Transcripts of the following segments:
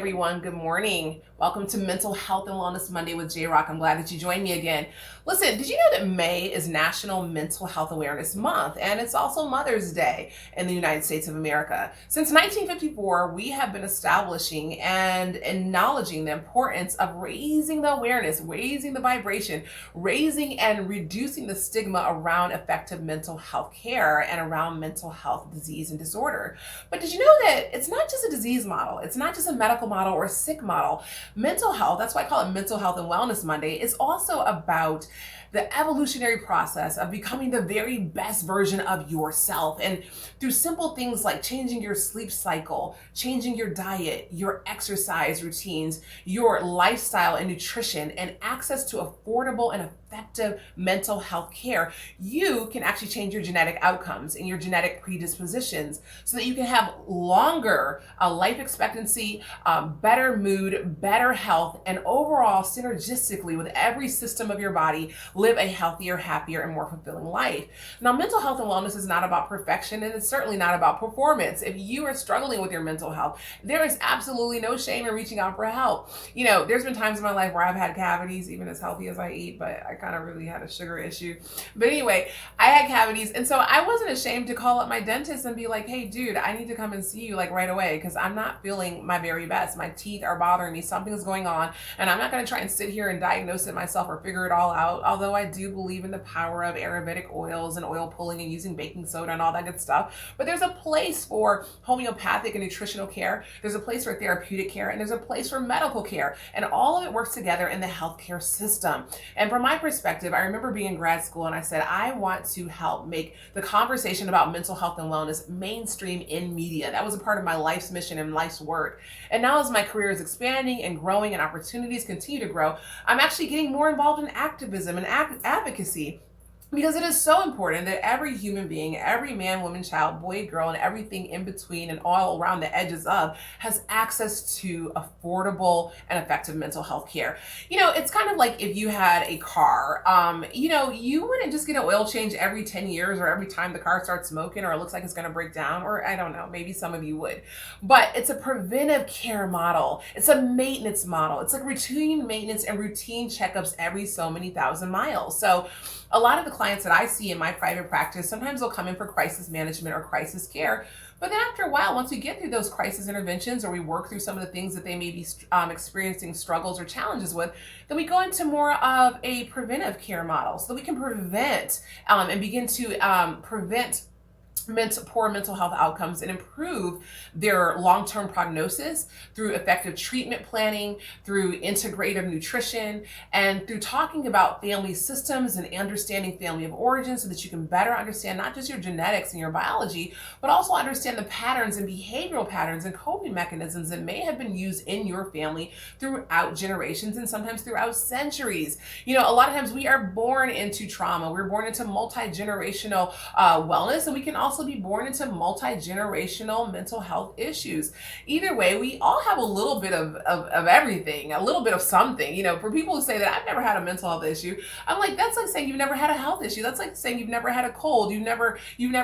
Everyone, good morning. Welcome to Mental Health and Wellness Monday with J-Rock. I'm glad that you joined me again. Listen, did you know that May is National Mental Health Awareness Month, and it's also Mother's Day in the United States of America? Since 1954, we have been establishing and acknowledging the importance of raising the awareness, raising the vibration, raising and reducing the stigma around effective mental health care and around mental health disease and disorder. But did you know that it's not just a disease model? It's not just a medical model or a sick model. Mental health, that's why I call it Mental Health and Wellness Monday, is also about the evolutionary process of becoming the very best version of yourself. And through simple things like changing your sleep cycle, changing your diet, your exercise routines, your lifestyle and nutrition, and access to affordable and effective mental health care, you can actually change your genetic outcomes and your genetic predispositions so that you can have longer life expectancy, better mood, better health, and overall synergistically with every system of your body, live a healthier, happier, and more fulfilling life. Now, mental health and wellness is not about perfection, and it's certainly not about performance. If you are struggling with your mental health, there is absolutely no shame in reaching out for help. You know, there's been times in my life where I've had cavities, even as healthy as I eat, but I kind of really had a sugar issue. But anyway, I had cavities, and so I wasn't ashamed to call up my dentist and be like, hey, dude, I need to come and see you like right away because I'm not feeling my very best. My teeth are bothering me. Something's going on, and I'm not going to try and sit here and diagnose it myself or figure it all out, although I do believe in the power of Ayurvedic oils and oil pulling and using baking soda and all that good stuff. But there's a place for homeopathic and nutritional care. There's a place for therapeutic care, and there's a place for medical care. And all of it works together in the healthcare system. And from my perspective, I remember being in grad school and I said, I want to help make the conversation about mental health and wellness mainstream in media. That was a part of my life's mission and life's work. And now as my career is expanding and growing and opportunities continue to grow, I'm actually getting more involved in activism and advocacy. Because it is so important that every human being, every man, woman, child, boy, girl, and everything in between and all around the edges of has access to affordable and effective mental health care. You know, it's kind of like if you had a car, you wouldn't just get an oil change every 10 years or every time the car starts smoking or it looks like it's going to break down, or I don't know, maybe some of you would. But it's a preventive care model. It's a maintenance model. It's like routine maintenance and routine checkups every so many thousand miles. So a lot of the clients that I see in my private practice, sometimes they'll come in for crisis management or crisis care. But then after a while, once we get through those crisis interventions or we work through some of the things that they may be experiencing struggles or challenges with, then we go into more of a preventive care model so that we can prevent and begin to prevent poor mental health outcomes and improve their long-term prognosis through effective treatment planning, through integrative nutrition, and through talking about family systems and understanding family of origin so that you can better understand not just your genetics and your biology, but also understand the patterns and behavioral patterns and coping mechanisms that may have been used in your family throughout generations and sometimes throughout centuries. You know, a lot of times we are born into trauma. We're born into multi-generational wellness, and we can also be born into multi-generational mental health issues. Either way, we all have a little bit of everything, a little bit of something. You know, for people who say that I've never had a mental health issue, I'm like, that's like saying you've never had a health issue. That's like saying you've never had a cold, you've never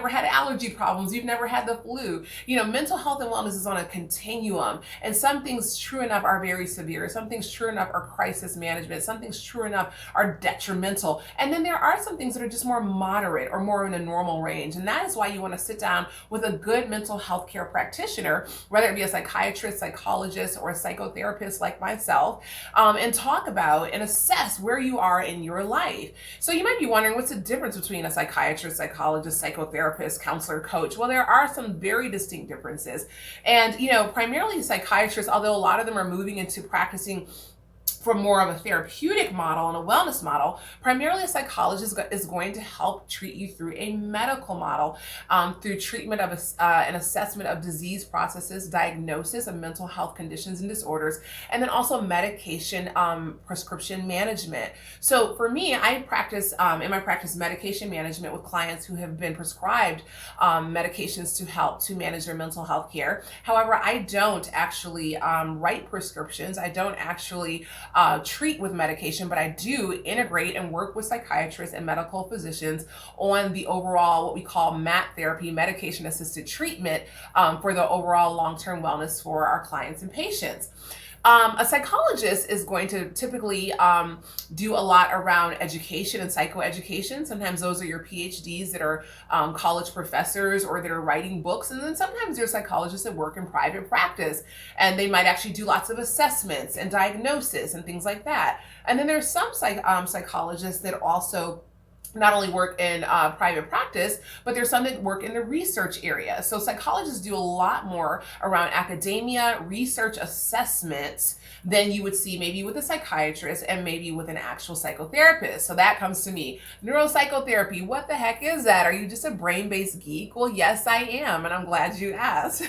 had allergy problems, you've never had the flu. You know, mental health and wellness is on a continuum, and some things true enough are very severe, some things true enough are crisis management, some things true enough are detrimental, and then there are some things that are just more moderate or more in a normal range. And that is why you want to sit down with a good mental health care practitioner, whether it be a psychiatrist, psychologist, or a psychotherapist like myself, and talk about and assess where you are in your life. So you might be wondering, what's the difference between a psychiatrist, psychologist, psychotherapist, counselor, coach? Well, there are some very distinct differences. And, you know, primarily psychiatrists, although a lot of them are moving into practicing from more of a therapeutic model and a wellness model, primarily a psychologist is going to help treat you through a medical model, through treatment of an assessment of disease processes, diagnosis of mental health conditions and disorders, and then also medication prescription management. So for me, I practice in my practice medication management with clients who have been prescribed medications to help to manage their mental health care. However, I don't actually write prescriptions. I don't actually treat with medication, but I do integrate and work with psychiatrists and medical physicians on the overall, what we call MAT therapy, medication assisted treatment, for the overall long-term wellness for our clients and patients. A psychologist is going to typically do a lot around education and psychoeducation. Sometimes those are your PhDs that are college professors or that are writing books. And then sometimes there's psychologists that work in private practice, and they might actually do lots of assessments and diagnosis and things like that. And then there's some psychologists that also not only work in private practice, but there's some that work in the research area. So psychologists do a lot more around academia, research assessments than you would see maybe with a psychiatrist and maybe with an actual psychotherapist. So that comes to me. Neuropsychotherapy, what the heck is that? Are you just a brain-based geek? Well, yes, I am, and I'm glad you asked.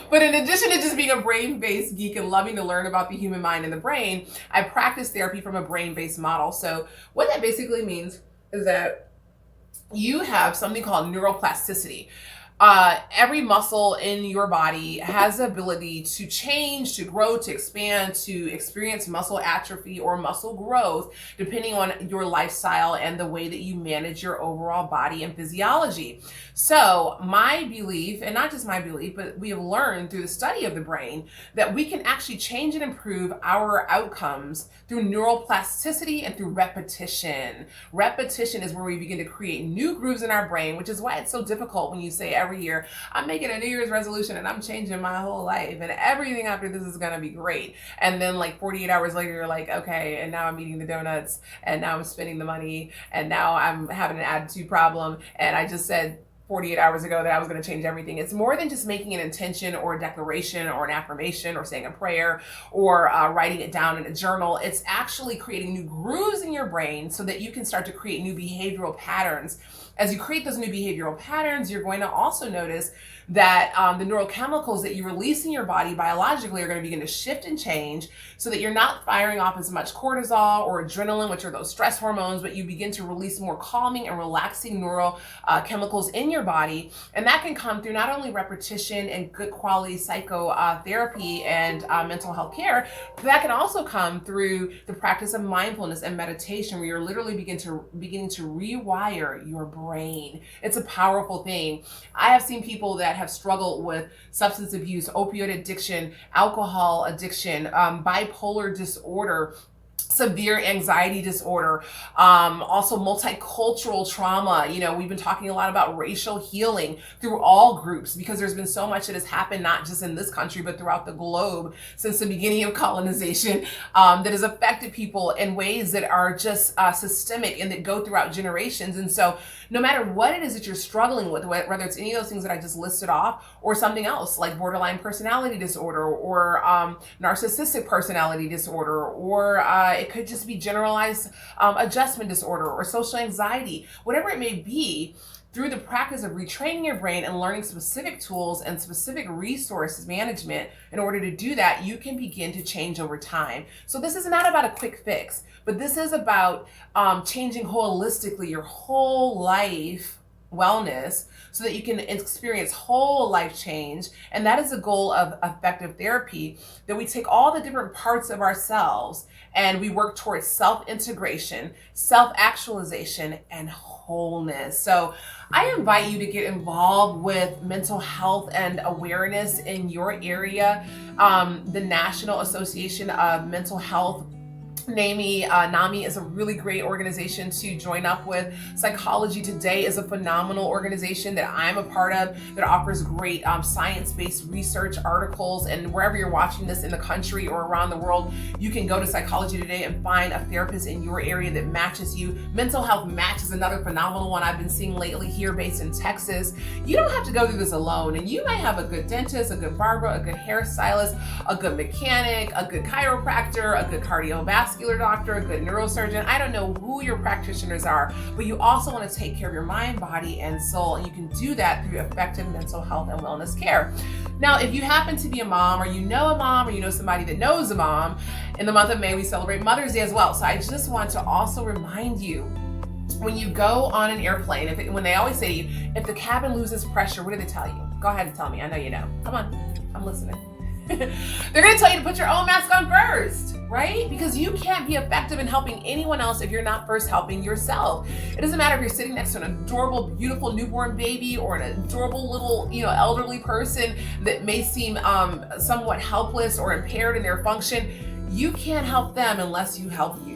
But in addition to just being a brain-based geek and loving to learn about the human mind and the brain, I practice therapy from a brain-based model. So what that basically means is that you have something called neuroplasticity. Every muscle in your body has the ability to change, to grow, to expand, to experience muscle atrophy or muscle growth, depending on your lifestyle and the way that you manage your overall body and physiology. So my belief, and not just my belief, but we have learned through the study of the brain that we can actually change and improve our outcomes through neuroplasticity and through repetition. Repetition is where we begin to create new grooves in our brain, which is why it's so difficult when you say every year, I'm making a New Year's resolution and I'm changing my whole life and everything after this is going to be great. And then like 48 hours later, you're like, okay, and now I'm eating the donuts and now I'm spending the money and now I'm having an attitude problem. And I just said 48 hours ago that I was going to change everything. It's more than just making an intention or a declaration or an affirmation or saying a prayer or writing it down in a journal. It's actually creating new grooves in your brain so that you can start to create new behavioral patterns. As you create those new behavioral patterns, you're going to also notice that the neurochemicals that you release in your body biologically are going to begin to shift and change so that you're not firing off as much cortisol or adrenaline, which are those stress hormones, but you begin to release more calming and relaxing neurochemicals in your body. And that can come through not only repetition and good quality psychotherapy and mental health care, but that can also come through the practice of mindfulness and meditation, where you're literally beginning to rewire your brain. It's a powerful thing. I have seen people that have struggled with substance abuse, opioid addiction, alcohol addiction, bipolar disorder, severe anxiety disorder, also multicultural trauma. You know, we've been talking a lot about racial healing through all groups because there's been so much that has happened, not just in this country, but throughout the globe since the beginning of colonization, that has affected people in ways that are just systemic and that go throughout generations. And so no matter what it is that you're struggling with, whether it's any of those things that I just listed off or something else like borderline personality disorder or narcissistic personality disorder, or it could just be generalized adjustment disorder or social anxiety, whatever it may be, through the practice of retraining your brain and learning specific tools and specific resource management, in order to do that, you can begin to change over time. So this is not about a quick fix, but this is about changing holistically your whole life wellness so that you can experience whole life change. And that is the goal of effective therapy, that we take all the different parts of ourselves and we work towards self-integration, self-actualization, and wholeness. So I invite you to get involved with mental health and awareness in your area. The National Association of Mental Health, NAMI is a really great organization to join up with. Psychology Today is a phenomenal organization that I'm a part of that offers great science-based research articles. And wherever you're watching this in the country or around the world, you can go to Psychology Today and find a therapist in your area that matches you. Mental Health Match is another phenomenal one I've been seeing lately here based in Texas. You don't have to go through this alone, and you might have a good dentist, a good barber, a good hairstylist, a good mechanic, a good chiropractor, a good cardiovascular doctor, a good neurosurgeon. I don't know who your practitioners are, but you also want to take care of your mind, body, and soul. And you can do that through effective mental health and wellness care. Now, if you happen to be a mom, or you know a mom, or you know somebody that knows a mom, in the month of May, we celebrate Mother's Day as well. So I just want to also remind you, when you go on an airplane, when they always say to you, if the cabin loses pressure, what do they tell you? Go ahead and tell me. I know you know. Come on, I'm listening. They're going to tell you to put your own mask on first, right? Because because you can't be effective in helping anyone else if you're not first helping yourself. It doesn't matter if you're sitting next to an adorable, beautiful newborn baby or an adorable little, elderly person that may seem somewhat helpless or impaired in their function. You can't help them unless you help you.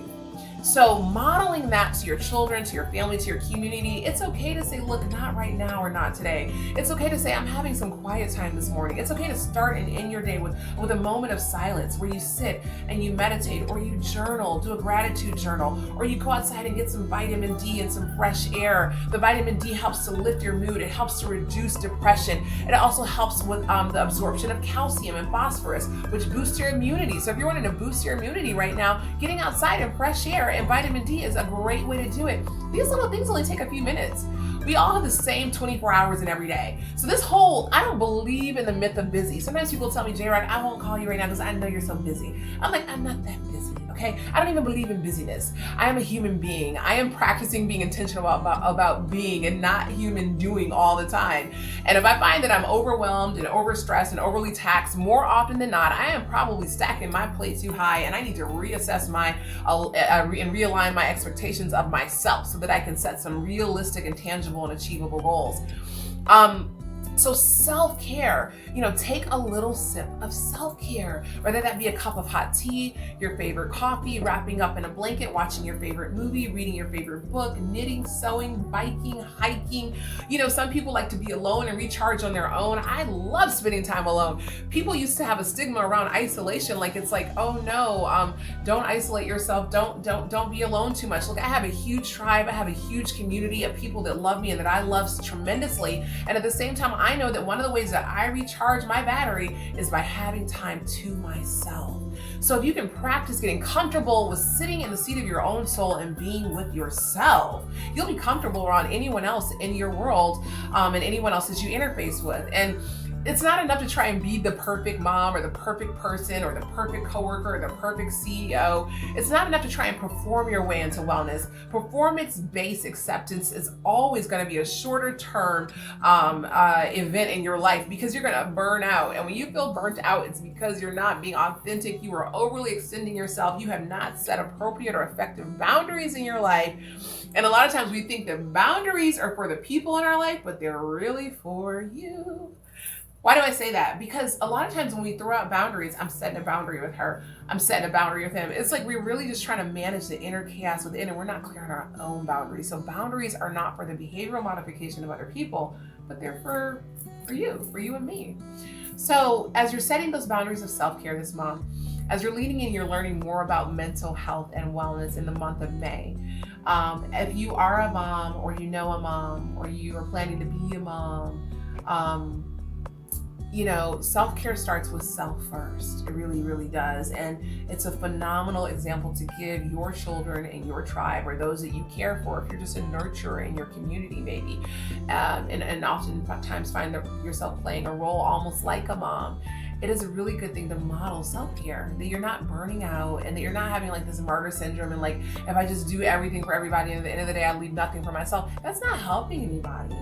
So modeling that to your children, to your family, to your community, it's okay to say, look, not right now or not today. It's okay to say, I'm having some quiet time this morning. It's okay to start and end your day with a moment of silence where you sit and you meditate, or you journal, do a gratitude journal, or you go outside and get some vitamin D and some fresh air. The vitamin D helps to lift your mood. It helps to reduce depression. It also helps with the absorption of calcium and phosphorus, which boosts your immunity. So if you're wanting to boost your immunity right now, getting outside and fresh air and vitamin D is a great way to do it. These little things only take a few minutes. We all have the same 24 hours in every day. So I don't believe in the myth of busy. Sometimes people tell me, J-Rock, I won't call you right now because I know you're so busy. I'm like, I'm not that busy, okay? I don't even believe in busyness. I am a human being. I am practicing being intentional about being and not human doing all the time. And if I find that I'm overwhelmed and overstressed and overly taxed, more often than not, I am probably stacking my plate too high, and I need to reassess and realign my expectations of myself so that I can set some realistic and tangible and achievable goals. So self-care, take a little sip of self-care, whether that be a cup of hot tea, your favorite coffee, wrapping up in a blanket, watching your favorite movie, reading your favorite book, knitting, sewing, biking, hiking. Some people like to be alone and recharge on their own. I love spending time alone. People used to have a stigma around isolation, like it's like, oh no, don't isolate yourself, don't be alone too much. Look, I have a huge tribe, I have a huge community of people that love me and that I love tremendously. And at the same time, I know that one of the ways that I recharge my battery is by having time to myself. So if you can practice getting comfortable with sitting in the seat of your own soul and being with yourself, you'll be comfortable around anyone else in your world and anyone else that you interface with. And it's not enough to try and be the perfect mom or the perfect person or the perfect coworker or the perfect CEO. It's not enough to try and perform your way into wellness. Performance-based acceptance is always going to be a shorter term event in your life because you're going to burn out. And when you feel burnt out, it's because you're not being authentic. You are overly extending yourself. You have not set appropriate or effective boundaries in your life. And a lot of times we think that boundaries are for the people in our life, but they're really for you. Why do I say that? Because a lot of times when we throw out boundaries, I'm setting a boundary with her, I'm setting a boundary with him. It's like we're really just trying to manage the inner chaos within, and we're not clear on our own boundaries. So boundaries are not for the behavioral modification of other people, but they're for you and me. So as you're setting those boundaries of self-care this month, as you're leaning in, you're learning more about mental health and wellness in the month of May. If you are a mom, or you know a mom, or you are planning to be a mom, self-care starts with self first. It really, really does. And it's a phenomenal example to give your children and your tribe, or those that you care for, if you're just a nurturer in your community maybe. And oftentimes find yourself playing a role almost like a mom. It is a really good thing to model self-care, that you're not burning out and that you're not having like this martyr syndrome and like, if I just do everything for everybody and at the end of the day I leave nothing for myself. That's not helping anybody.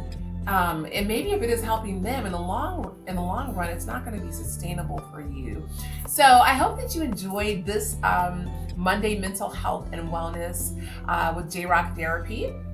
And maybe if it is helping them in the long run, it's not going to be sustainable for you. So I hope that you enjoyed this Monday Mental Health and Wellness with Jrocktherapy.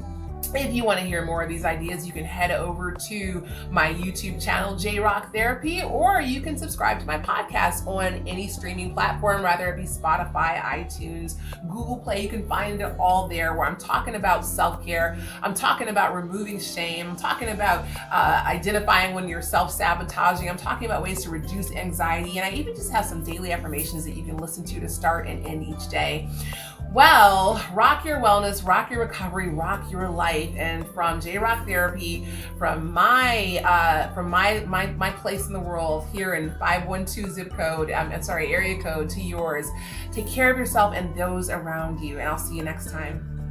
If you want to hear more of these ideas, you can head over to my YouTube channel, Jrocktherapy, or you can subscribe to my podcast on any streaming platform, whether it be Spotify, iTunes, Google Play. You can find it all there, where I'm talking about self-care. I'm talking about removing shame. I'm talking about identifying when you're self-sabotaging. I'm talking about ways to reduce anxiety. And I even just have some daily affirmations that you can listen to start and end each day. Well, rock your wellness, rock your recovery, rock your life. And from Jrocktherapy, from my place in the world here in 512 area code to yours, take care of yourself and those around you. And I'll see you next time.